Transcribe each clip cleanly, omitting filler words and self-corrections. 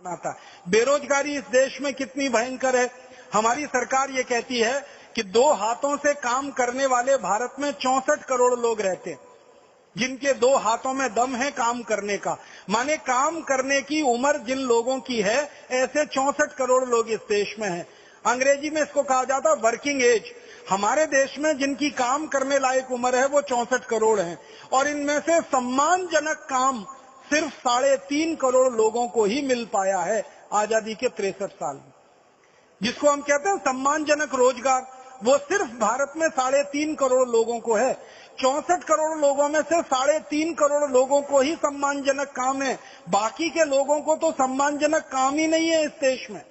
आता। बेरोजगारी इस देश में कितनी भयंकर है। हमारी सरकार ये कहती है कि 2 हाथों से काम करने वाले भारत में 64 करोड़ लोग रहते हैं, जिनके 2 हाथों में दम है काम करने का। माने काम करने की उम्र जिन लोगों की है, ऐसे 64 करोड़ लोग इस देश में हैं। अंग्रेजी में इसको कहा जाता है वर्किंग एज। हमारे देश में जिनकी काम करने लायक उम्र है वो 64 करोड़ है, और इनमें से सम्मानजनक काम सिर्फ 3.5 करोड़ लोगों को ही मिल पाया है आजादी के 63 साल में। जिसको हम कहते हैं सम्मानजनक रोजगार, वो सिर्फ भारत में 3.5 करोड़ लोगों को है। 64 करोड़ लोगों में से 3.5 करोड़ लोगों को ही सम्मानजनक काम है, बाकी के लोगों को तो सम्मानजनक काम ही नहीं है इस देश में।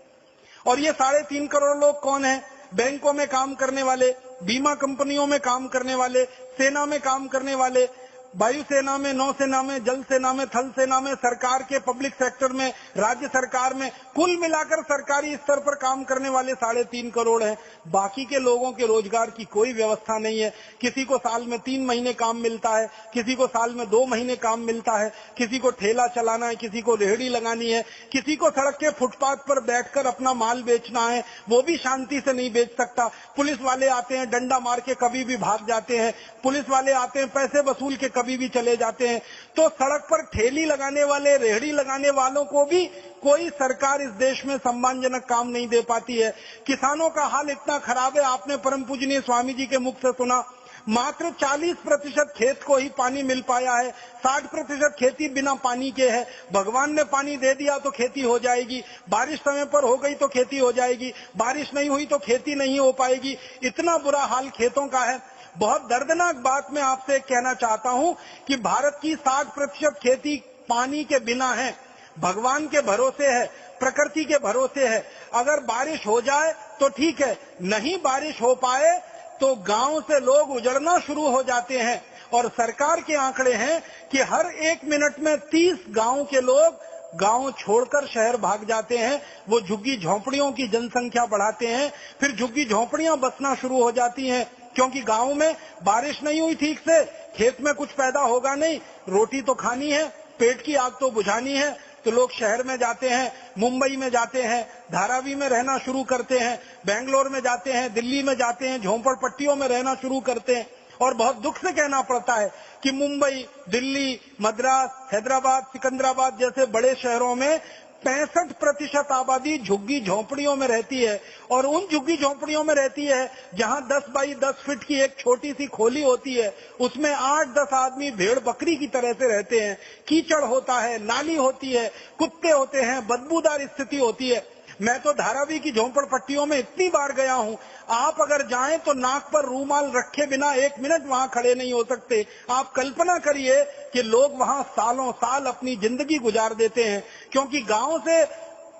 और ये 3.5 करोड़ लोग कौन है? बैंकों में काम करने वाले, बीमा कंपनियों में काम करने वाले, सेना में काम करने वाले, वायुसेना में, नौसेना में, जल सेना में, थल सेना में, सरकार के पब्लिक सेक्टर में, राज्य सरकार में, कुल मिलाकर सरकारी स्तर पर काम करने वाले 3.5 करोड़ हैं। बाकी के लोगों के रोजगार की कोई व्यवस्था नहीं है। किसी को साल में 3 महीने काम मिलता है, किसी को साल में 2 महीने काम मिलता है, किसी को ठेला चलाना है, किसी को रेहड़ी लगानी है, किसी को सड़क के फुटपाथ पर बैठकर अपना माल बेचना है, वो भी शांति से नहीं बेच सकता। पुलिस वाले आते हैं, डंडा मार के कभी भी भाग जाते हैं, पुलिस वाले आते हैं, पैसे वसूल के कभी भी चले जाते हैं। तो सड़क पर ठेली लगाने वाले, रेहड़ी लगाने वालों को भी कोई सरकार इस देश में सम्मानजनक काम नहीं दे पाती है। किसानों का हाल इतना खराब है, आपने परम पूजनीय स्वामी जी के मुख से सुना, मात्र 40% खेत को ही पानी मिल पाया है, 60% खेती बिना पानी के है। भगवान ने पानी दे दिया तो खेती हो जाएगी, बारिश समय पर हो गई तो खेती हो जाएगी, बारिश नहीं हुई तो खेती नहीं हो पाएगी। इतना बुरा हाल खेतों का है। बहुत दर्दनाक बात मैं आपसे कहना चाहता हूं कि भारत की 60% खेती पानी के बिना है, भगवान के भरोसे है, प्रकृति के भरोसे है। अगर बारिश हो जाए तो ठीक है, नहीं बारिश हो पाए तो गांव से लोग उजड़ना शुरू हो जाते हैं। और सरकार के आंकड़े हैं कि हर 1 मिनट में 30 गांव के लोग गांव छोड़कर शहर भाग जाते हैं। वो झुग्गी झोंपड़ियों की जनसंख्या बढ़ाते हैं, फिर झुग्गी झोंपड़ियां बसना शुरू हो जाती हैं, क्योंकि गांव में बारिश नहीं हुई ठीक से, खेत में कुछ पैदा होगा नहीं, रोटी तो खानी है, पेट की आग तो बुझानी है, तो लोग शहर में जाते हैं, मुंबई में जाते हैं, धारावी में रहना शुरू करते हैं, बेंगलोर में जाते हैं, दिल्ली में जाते हैं, झोंपड़पट्टियों में रहना शुरू करते हैं। और बहुत दुख से कहना पड़ता है कि मुंबई, दिल्ली, मद्रास, हैदराबाद, सिकंदराबाद जैसे बड़े शहरों में 65% आबादी झुग्गी झोंपड़ियों में रहती है। और उन झुग्गी झोंपड़ियों में रहती है जहां 10 बाई 10 फीट की एक छोटी सी खोली होती है, उसमें 8-10 आदमी भेड़ बकरी की तरह से रहते हैं। कीचड़ होता है, नाली होती है, कुत्ते होते हैं, बदबूदार स्थिति होती है। मैं तो धारावी की झोंपड़पट्टियों में इतनी बार गया हूं, आप अगर जाएं तो नाक पर रूमाल रखे बिना 1 मिनट वहां खड़े नहीं हो सकते। आप कल्पना करिए कि लोग वहां सालों साल अपनी जिंदगी गुजार देते हैं, क्योंकि गांव से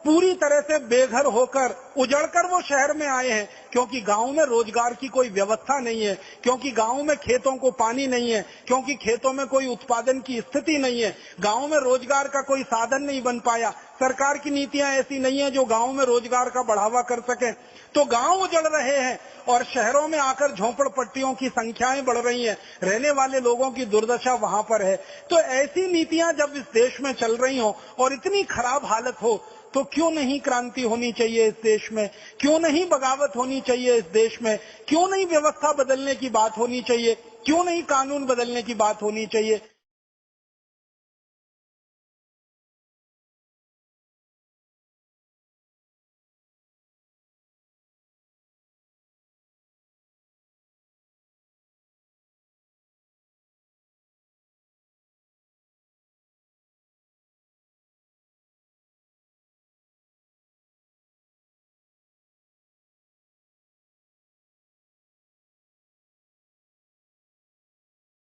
पूरी तरह से बेघर होकर, उजड़कर वो शहर में आए हैं, क्योंकि गांव में रोजगार की कोई व्यवस्था नहीं है, क्योंकि गांव में खेतों को पानी नहीं है, क्योंकि खेतों में कोई उत्पादन की स्थिति नहीं है, गांव में रोजगार का कोई साधन नहीं बन पाया। सरकार की नीतियां ऐसी नहीं है जो गांव में रोजगार का बढ़ावा कर सके। तो गांव उजड़ रहे हैं और शहरों में आकर झोंपड़पट्टियों की संख्याएं बढ़ रही हैं, रहने वाले लोगों की दुर्दशा वहां पर है। तो ऐसी नीतियां जब इस देश में चल रही हो और इतनी खराब हालत हो, तो क्यों नहीं क्रांति होनी चाहिए इस देश में? क्यों नहीं बगावत होनी चाहिए इस देश में? क्यों नहीं व्यवस्था बदलने की बात होनी चाहिए? क्यों नहीं कानून बदलने की बात होनी चाहिए?